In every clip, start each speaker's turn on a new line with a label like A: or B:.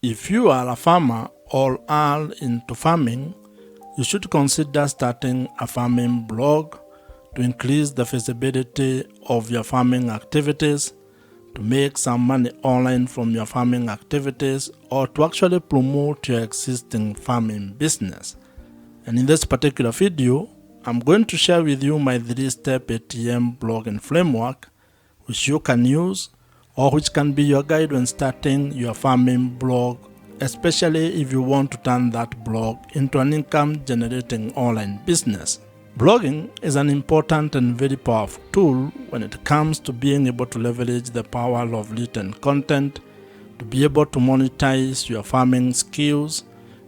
A: If you are a farmer or are into farming, you should consider starting a farming blog to increase the visibility of your farming activities, to make some money online from your farming activities, or to actually promote your existing farming business. And in this particular video, I'm going to share with you my 3-step ATM blogging framework which you can use or which can be your guide when starting your farming blog, especially if you want to turn that blog into an income generating online business. Blogging is an important and very powerful tool when it comes to being able to leverage the power of written content to be able to monetize your farming skills,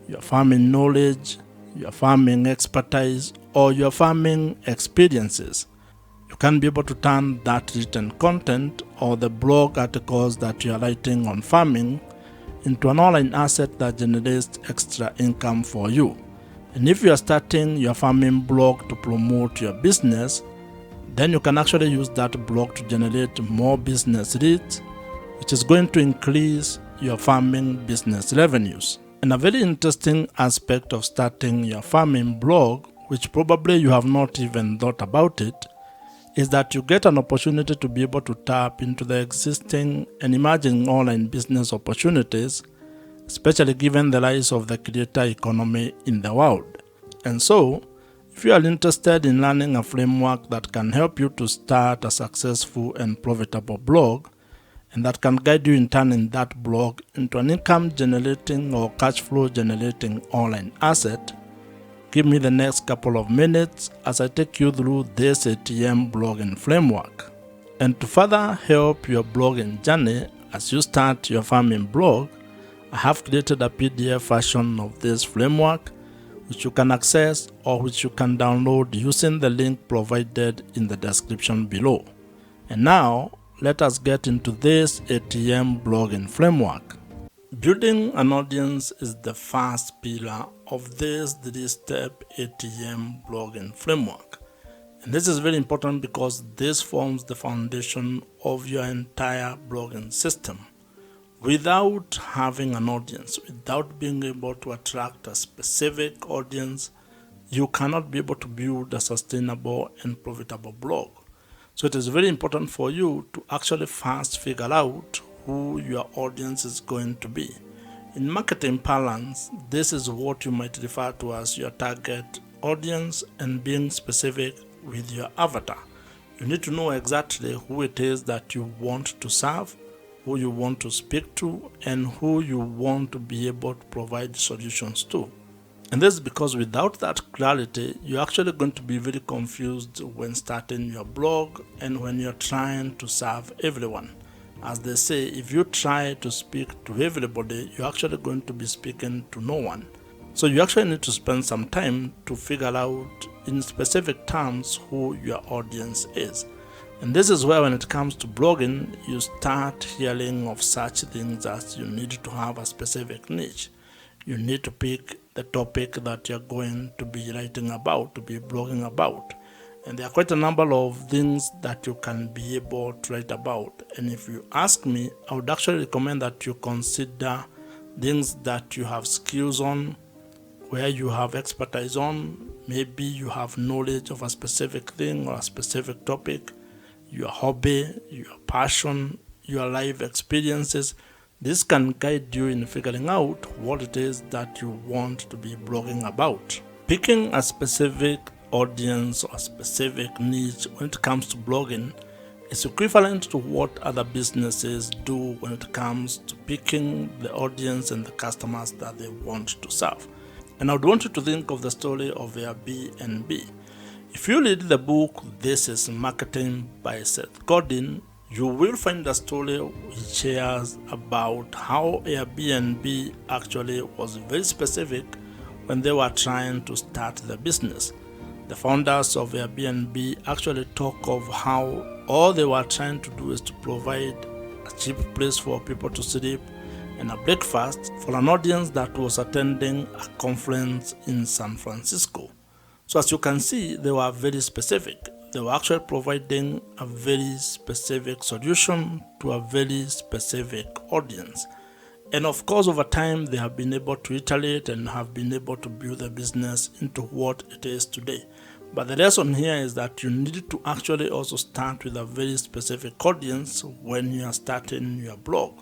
A: your farming knowledge, your farming expertise, or your farming experiences. You can be able to turn that written content or the blog articles that you are writing on farming into an online asset that generates extra income for you. And if you are starting your farming blog to promote your business, then you can actually use that blog to generate more business leads, which is going to increase your farming business revenues. And a very interesting aspect of starting your farming blog, which probably you have not even thought about it, is that you get an opportunity to be able to tap into the existing and emerging online business opportunities, especially given the rise of the creator economy in the world. And so, if you are interested in learning a framework that can help you to start a successful and profitable blog, and that can guide you in turning that blog into an income generating or cash flow generating online asset, give me the next couple of minutes as I take you through this ATM blogging framework. And to further help your blogging journey as you start your farming blog, I have created a PDF version of this framework which you can access or which you can download using the link provided in the description below. And now, let us get into this ATM blogging framework. Building an audience is the first pillar of this 3-step ATM blogging framework. And this is very important because this forms the foundation of your entire blogging system. Without having an audience, without being able to attract a specific audience, you cannot be able to build a sustainable and profitable blog. So it is very important for you to actually first figure out who your audience is going to be. In marketing parlance, this is what you might refer to as your target audience and being specific with your avatar. You need to know exactly who it is that you want to serve, who you want to speak to, and who you want to be able to provide solutions to. And this is because without that clarity, you're actually going to be very confused when starting your blog and when you're trying to serve everyone. As they say, if you try to speak to everybody, you're actually going to be speaking to no one. So you actually need to spend some time to figure out in specific terms who your audience is. And this is where when it comes to blogging, you start hearing of such things as you need to have a specific niche. You need to pick the topic that you're going to be writing about, to be blogging about. And there are quite a number of things that you can be able to write about. And if you ask me, I would actually recommend that you consider things that you have skills on, where you have expertise on. Maybe you have knowledge of a specific thing or a specific topic, your hobby, your passion, your life experiences. This can guide you in figuring out what it is that you want to be blogging about. Picking a specific audience or a specific niche when it comes to blogging is equivalent to what other businesses do when it comes to picking the audience and the customers that they want to serve. And I would want you to think of the story of Airbnb. If you read the book This is Marketing by Seth Godin, you will find a story which shares about how Airbnb actually was very specific when they were trying to start the business. The founders of Airbnb actually talk of how all they were trying to do is to provide a cheap place for people to sleep and a breakfast for an audience that was attending a conference in San Francisco. So as you can see, they were very specific. They were actually providing a very specific solution to a very specific audience. And of course, over time, they have been able to iterate and have been able to build their business into what it is today. But the lesson here is that you need to actually also start with a very specific audience when you are starting your blog.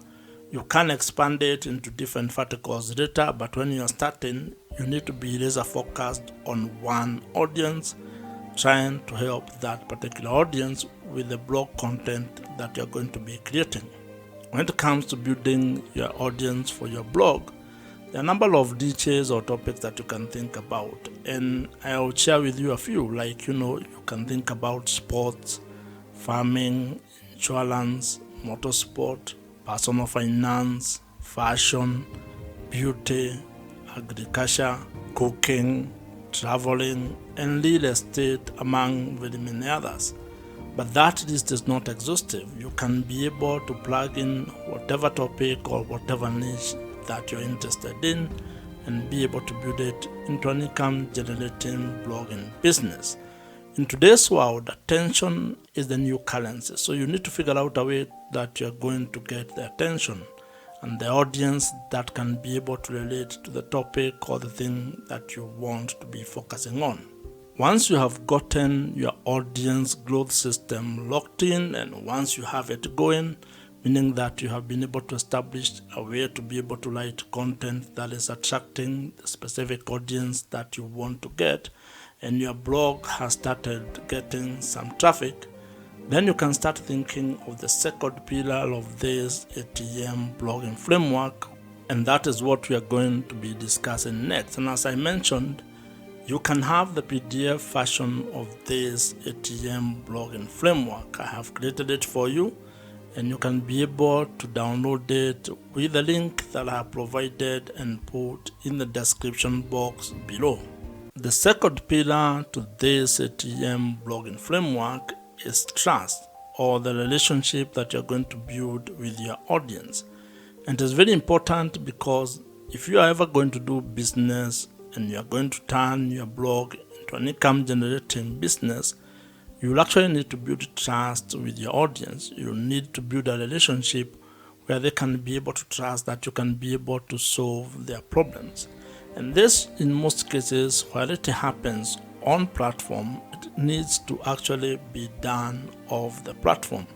A: You can expand it into different verticals later, but when you are starting, you need to be laser focused on one audience, trying to help that particular audience with the blog content that you're going to be creating. When it comes to building your audience for your blog, there are a number of details or topics that you can think about, and I'll share with you a few. Like, you can think about sports, farming, insurance, motorsport, personal finance, fashion, beauty, agriculture, cooking, traveling, and real estate, among very many others. But that list is not exhaustive. You can be able to plug in whatever topic or whatever niche that you're interested in and be able to build it into an income generating blogging business. In today's world, attention is the new currency. So you need to figure out a way that you're going to get the attention and the audience that can be able to relate to the topic or the thing that you want to be focusing on. Once you have gotten your audience growth system locked in, and once you have it going, meaning that you have been able to establish a way to be able to write content that is attracting the specific audience that you want to get, and your blog has started getting some traffic, then you can start thinking of the second pillar of this ATM blogging framework, and that is what we are going to be discussing next. And as I mentioned, you can have the PDF version of this ATM blogging framework. I have created it for you, and you can be able to download it with the link that I have provided and put in the description box below. The second pillar to this ATM blogging framework is trust, or the relationship that you're going to build with your audience. And it's very important because if you are ever going to do business and you're going to turn your blog into an income generating business, you will actually need to build trust with your audience. You need to build a relationship where they can be able to trust that you can be able to solve their problems. And this, in most cases, while it happens on platform, it needs to actually be done off the platform.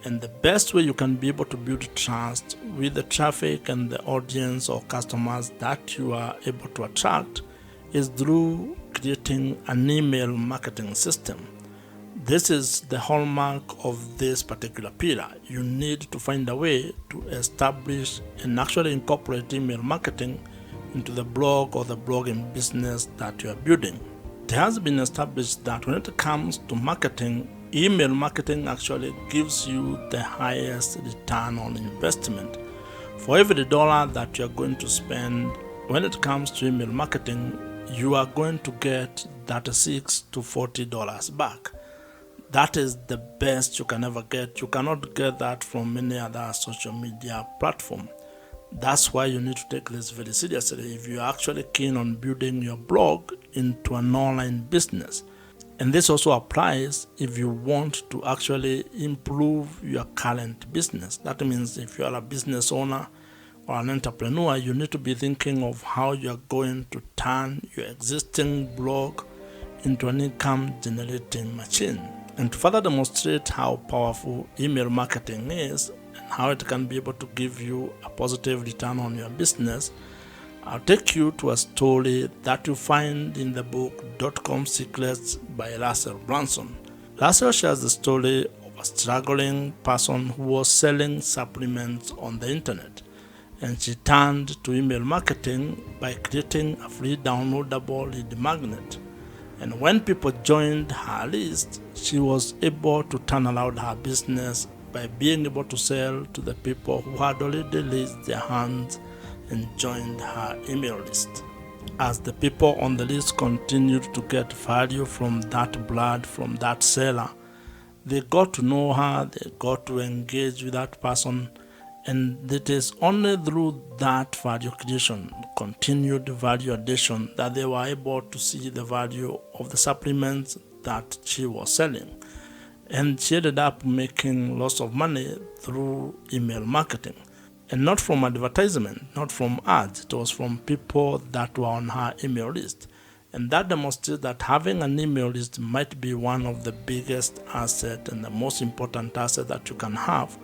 A: And the best way you can be able to build trust with the traffic and the audience or customers that you are able to attract is through creating an email marketing system. This is the hallmark of this particular pillar. You need to find a way to establish and actually incorporate email marketing into the blog or the blogging business that you are building. It has been established that when it comes to marketing, email marketing actually gives you the highest return on investment. For every dollar that you are going to spend when it comes to email marketing, you are going to get $36 to $40 back. That is the best you can ever get. You cannot get that from any other social media platform. That's why you need to take this very seriously if you are actually keen on building your blog into an online business. And this also applies if you want to actually improve your current business. That means if you are a business owner or an entrepreneur, you need to be thinking of how you are going to turn your existing blog into an income generating machine. And to further demonstrate how powerful email marketing is and how it can be able to give you a positive return on your business, I'll take you to a story that you find in the book .com Secrets by Russell Brunson. Russell shares the story of a struggling person who was selling supplements on the internet, and she turned to email marketing by creating a free downloadable lead magnet. And when people joined her list, she was able to turn around her business by being able to sell to the people who had already raised their hands and joined her email list. As the people on the list continued to get value from that blood, from that seller, they got to know her, they got to engage with that person, and it is only through that value creation, continued value addition, that they were able to see the value of the supplements that she was selling. And she ended up making lots of money through email marketing. And not from advertisement, not from ads. It was from people that were on her email list. And that demonstrates that having an email list might be one of the biggest assets and the most important asset that you can have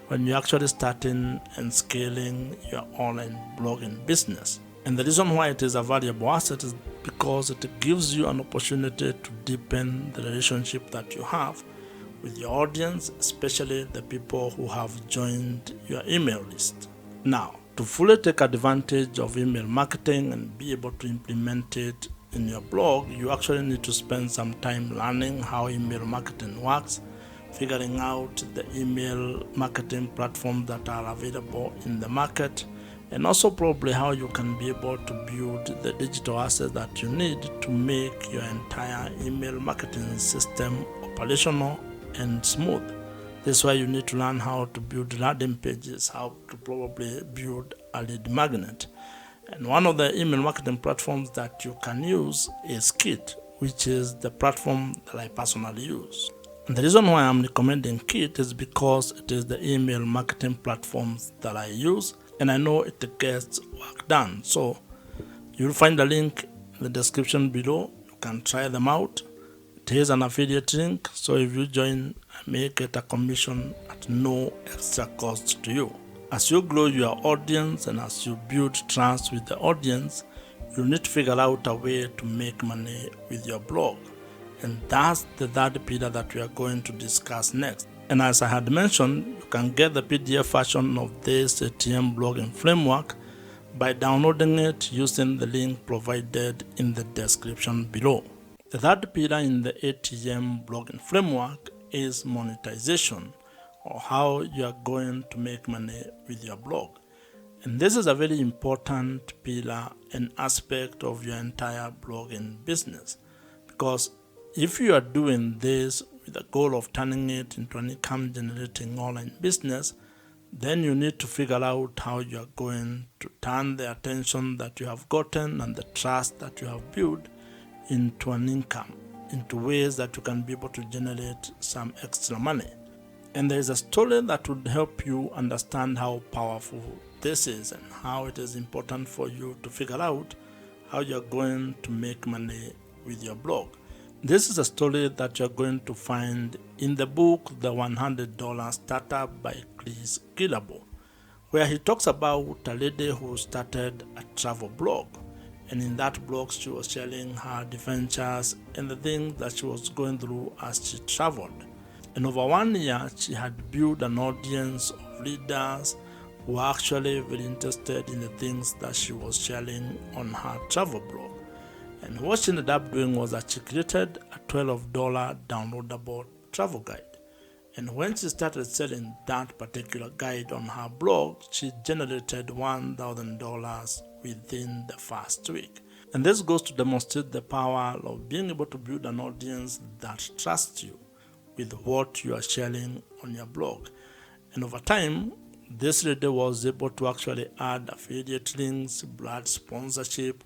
A: when you're actually starting and scaling your online blogging business. And the reason why it is a valuable asset is because it gives you an opportunity to deepen the relationship that you have with your audience, especially the people who have joined your email list. Now, to fully take advantage of email marketing and be able to implement it in your blog, you actually need to spend some time learning how email marketing works, figuring out the email marketing platforms that are available in the market, and also probably how you can be able to build the digital assets that you need to make your entire email marketing system operational and smooth. This is why you need to learn how to build landing pages, how to probably build a lead magnet. And one of the email marketing platforms that you can use is Kit, which is the platform that I personally use. And the reason why I'm recommending Kit is because it is the email marketing platforms that I use, and I know it gets work done. So you'll find the link in the description below. You can try them out. It is an affiliate link, so if you join, I may get a commission at no extra cost to you. As you grow your audience and as you build trust with the audience, you need to figure out a way to make money with your blog. And that's the third pillar that we are going to discuss next. And as I had mentioned, you can get the PDF version of this ATM blogging framework by downloading it using the link provided in the description below. The third pillar in the ATM blogging framework is monetization, or how you are going to make money with your blog. And this is a very important pillar and aspect of your entire blogging business, because if you are doing this with the goal of turning it into an income generating online business, then you need to figure out how you are going to turn the attention that you have gotten and the trust that you have built into an income, into ways that you can be able to generate some extra money. And there is a story that would help you understand how powerful this is and how it is important for you to figure out how you're going to make money with your blog. This is a story that you're going to find in the book, The $100 Startup by Chris Guillebeau, where he talks about a lady who started a travel blog. And in that blog, she was sharing her adventures and the things that she was going through as she traveled. And over 1 year, she had built an audience of leaders who were actually very interested in the things that she was sharing on her travel blog. And what she ended up doing was that she created a $12 downloadable travel guide. And when she started selling that particular guide on her blog, she generated $1,000 within the first week. And this goes to demonstrate the power of being able to build an audience that trusts you with what you are sharing on your blog. And over time, this lady was able to actually add affiliate links, brand sponsorship,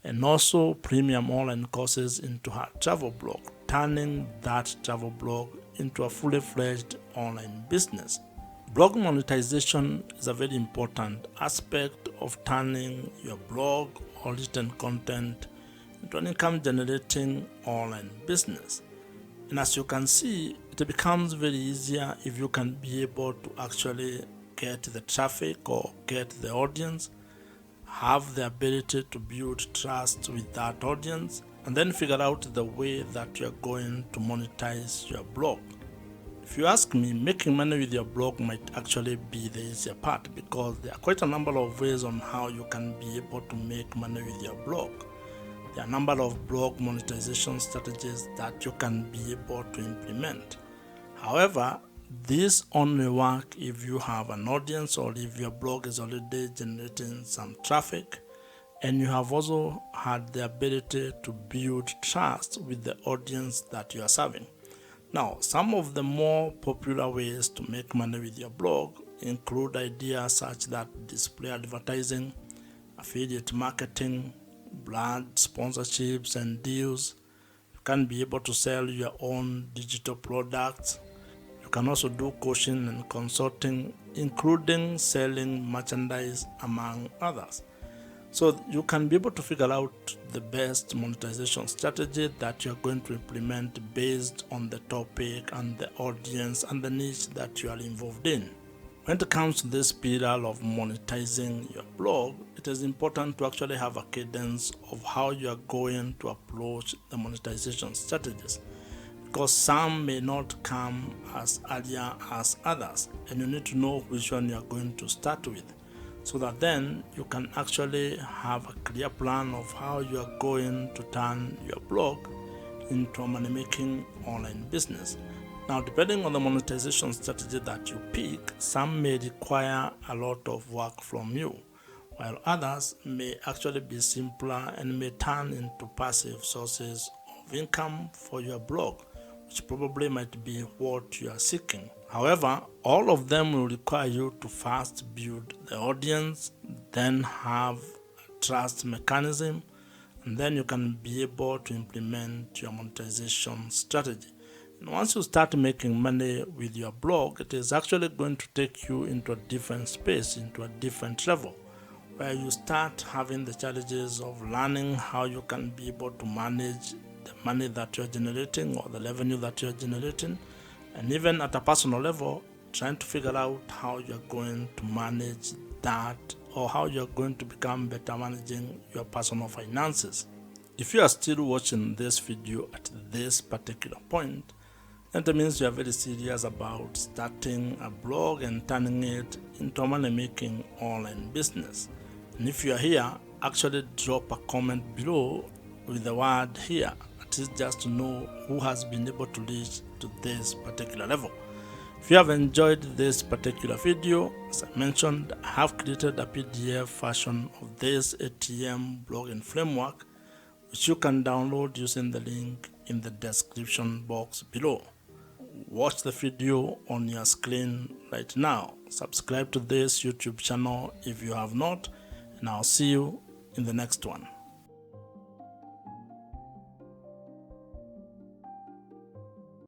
A: and also premium online courses into her travel blog, turning that travel blog into a fully fledged online business. Blog monetization is a very important aspect of turning your blog or written content into an income generating online business. And as you can see, it becomes very easier if you can be able to actually get the traffic or get the audience, have the ability to build trust with that audience, and then figure out the way that you're going to monetize your blog. If you ask me, making money with your blog might actually be the easier part, because there are quite a number of ways on how you can be able to make money with your blog. There are a number of blog monetization strategies that you can be able to implement. However, these only work if you have an audience or if your blog is already generating some traffic and you have also had the ability to build trust with the audience that you are serving. Now, some of the more popular ways to make money with your blog include ideas such as display advertising, affiliate marketing, brand sponsorships and deals. You can be able to sell your own digital products. You can also do coaching and consulting including selling merchandise, among others. So you can be able to figure out the best monetization strategy that you're going to implement based on the topic and the audience and the niche that you are involved in. When it comes to this spiral of monetizing your blog, it is important to actually have a cadence of how you are going to approach the monetization strategies, because some may not come as earlier as others, and you need to know which one you are going to start with, so that then you can actually have a clear plan of how you are going to turn your blog into a money-making online business. Now, depending on the monetization strategy that you pick, some may require a lot of work from you, while others may actually be simpler and may turn into passive sources of income for your blog, which probably might be what you are seeking. However, all of them will require you to first build the audience, then have a trust mechanism, and then you can be able to implement your monetization strategy. And once you start making money with your blog, it is actually going to take you into a different space, into a different level, where you start having the challenges of learning how you can be able to manage the money that you're generating or the revenue that you're generating, and even at a personal level, trying to figure out how you're going to manage that, or how you're going to become better managing your personal finances. If you are still watching this video at this particular point, that means you are very serious about starting a blog and turning it into a money-making online business. And if you are here, actually drop a comment below with the word "here," at least just to know who has been able to reach to this particular level. If you have enjoyed this particular video, as I mentioned, I have created a PDF version of this ATM blogging framework, which you can download using the link in the description box below. Watch the video on your screen right now. Subscribe to this YouTube channel if you have not, and I'll see you in the next one.